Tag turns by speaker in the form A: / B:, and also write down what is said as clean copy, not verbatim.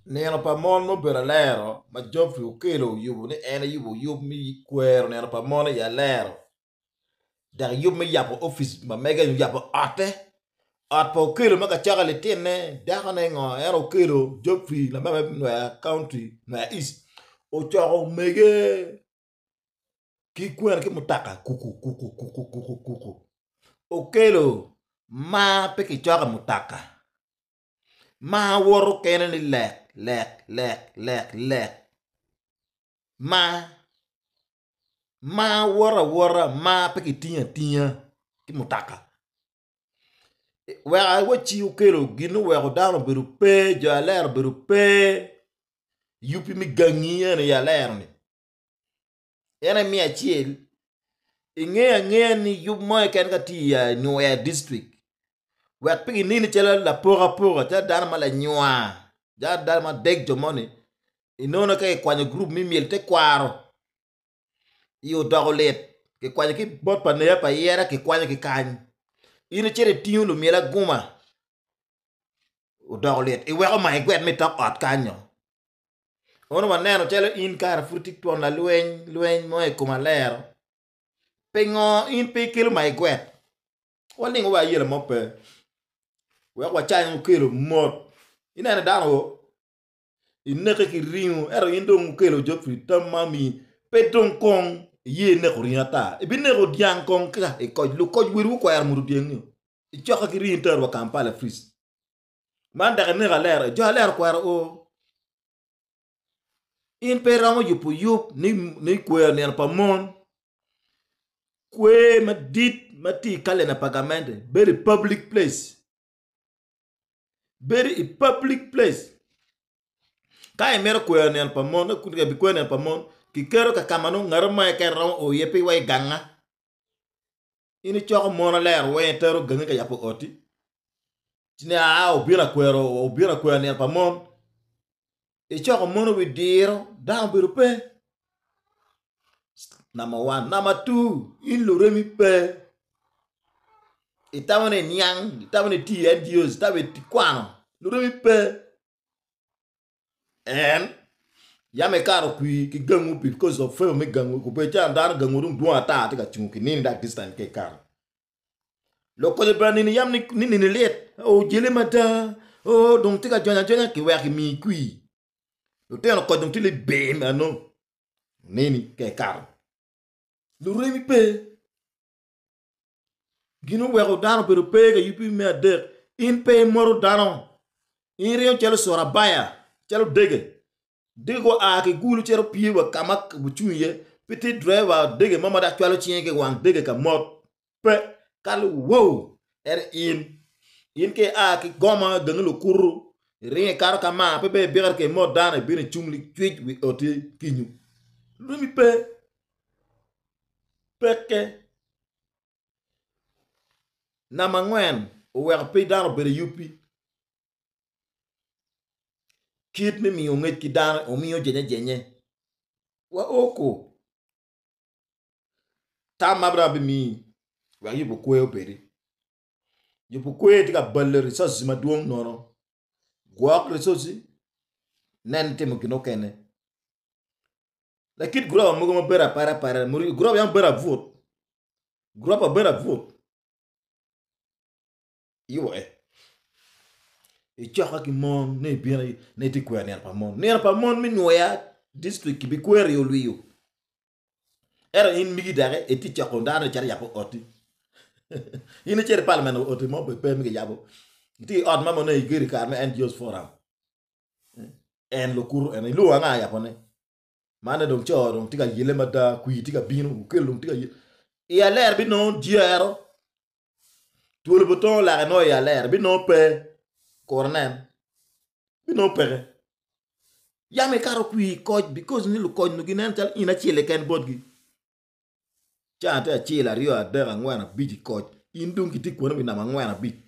A: Neno pa mon no bera lero, ma job fi ukelo yubu ni ene yubu mi kwero neno pa mon ya lero. Dar yub mi yapo office ma mega yapo ate. At pa ukelo maka chaga le tiene, daka ne ngo ero ukelo job fi la mama no ya county no ya east. O chago mege ki kwero ki mutaka kuku. Ukelo ma peki chaga mutaka. Ma woro kene ni lek. Ma wora ma peki tia ki mutaka. Where wachi ukelo ginu wero dano beru pe jaler beru pe yupi mi gangi ene ya ler ni. Ene mi achiel inge ni yup moye ken ka ti ya Nyoya district. Wek peki nini chela la pora cha dano mala nywa. Ja dano ma deg jomoni. Inona ke kwanya group mi miel te kwaro. Iyo dogolet ke kwanya ki bot pa ne pa yera ke kwanya ki kany. Ine chere tiu lu miela guma. O dogolet. Iweko ma igwet mi tok ot kanyo. Ono maneno chelo in kara furtik tuon la lueny moe kuma lero. Pengo in pe kilo ma igwet. Walingo wa yele mope. Weko wachanyo kilo mot. Ina dano ho. Ineke ki ringu. Ero indong kilo jopri tamami. Petong kong. Ye neko riata. Ibi neko diang kong kika. Lu koj wiru kwa yar muru diang nyo. Ichoka ki rinter wa Kampala freeze. Manda ka nega lero. Jo lero kwa yar o. In pe ramo yup ni kwe ni alpamon. Kwe mati kale na pagamende. Very public place. Very public place. Kaya mero kwe ni alpamon. Kutika bi kwe ni alpamon. Kikero ka kamano ngarama ya kaya ramo o yepi wa ganga. Ini choko mona lero wa entero ganga ka yapo oti. Chine obira kwe ni alpamon. Ichoko mono widiro. Down birupe. Number 1. Number 2. In loremi pe. Itawane nyang. Itawane ti NGOs. Itawe tikwano. Loremi pe. And. Yame karo kui ki gangu because of fail me gangu. Kupe chan dana gangu dung duwa ta. Tika chungu nini that distance ke karo. Loko de brand nini yam nini let. Oh jele mata. Oh dung tika jonya ki waki mi kui. Luteno ko dung tili bem ano. Nini ke karo. Loremi pe. Gino wego dano pero pe ke yupi me adek. In pe moro dano. In rio chelo Sorabaya. Chelo dege. Dego a ke gulu chelo pie wa kamak buchunye. Petit driver dege mama da chwalo chienge wang dege ka mot. Pe. Kalu wow. In ke a ke goma gengelo kuru. Ringe karo kama. Pepe begar ke mot dano. Bine chumli twitch wi oti kinyu. Loremi pe. Peke. Na mangwen. Ower pe dano bere yupi. Kit me mi onget ki dano. Omiyo jenye. Wa oko. Ta mabra bi mi. Wa yipo kwe operi. Yipo kwe tika balle resources ma duong nono. Gwak resources. Nen te mo kino kene. La kit gura wa mugo mo bera para. Gura wa yang bera vote. Gura pa bera vote. Yo Ichaka ki mon ne bira ne ti kwe ne pa mon. Ne pa mon mi Nyoya district ki bi kwe yo luyo. Era in migi dare eti chako ndano chari yapo oti. Ine chere parliament oti mo pe mi yabo. Ti od mamo ne igiri kar me NGOs forum. En lokuru en lu nga yapo ne. Mane dong cho dong tika yele mata kui tika binu kel dong tika. Ya l'air bi non diero. Tout le bouton la no ya l'air bi non pe corner. Bi non pe. Ya me karo kui coach because ni lu coach no ginen tal ina chile ken bodgi. Chante a chile rio a dera ngwana biti coach. Indung kiti kono bi na ngwana biti.